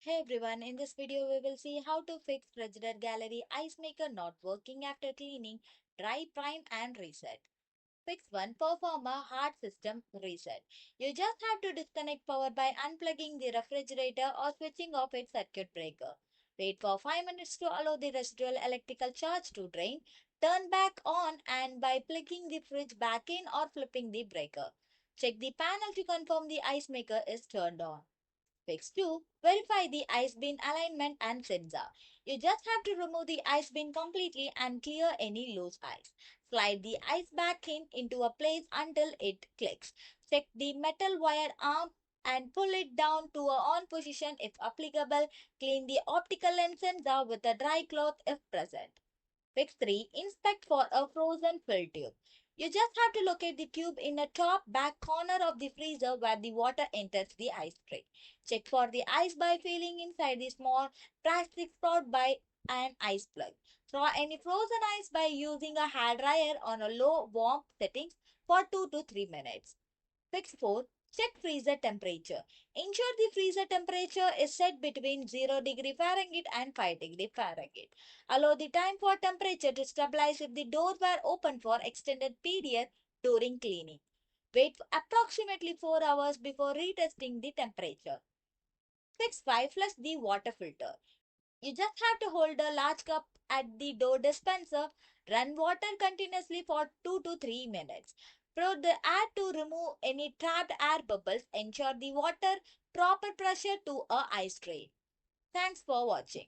Hey everyone, in this video we will see how to fix Frigidaire Gallery ice maker not working after cleaning, dry, prime and reset. Fix 1. Perform a hard system reset. You just have to disconnect power by unplugging the refrigerator or switching off its circuit breaker. Wait for 5 minutes to allow the residual electrical charge to drain. Turn back on and by plugging the fridge back in or flipping the breaker. Check the panel to confirm the ice maker is turned on. Fix 2. Verify the ice bin alignment and sensor. You just have to remove the ice bin completely and clear any loose ice. Slide the ice back in into a place until it clicks. Check the metal wire arm and pull it down to a on position if applicable. Clean the optical lens sensor with a dry cloth if present. Fix 3. Inspect for a frozen fill tube. You just have to locate the tube in the top back corner of the freezer where the water enters the ice tray. Check for the ice by feeling inside the small plastic spout by an ice plug. Thaw any frozen ice by using a hair dryer on a low warm settings for 2 to 3 minutes. Fix 4. Check freezer temperature. Ensure the freezer temperature is set between 0 °F and 5 °F. Allow the time for temperature to stabilize if the doors were open for extended period during cleaning. Wait for approximately 4 hours before retesting the temperature. Fix 5. Flush the water filter. You just have to hold a large cup at the door dispenser. Run water continuously for 2 to 3 minutes. Pour the air to remove any trapped air bubbles. Ensure the water proper pressure to a ice tray. Thanks for watching.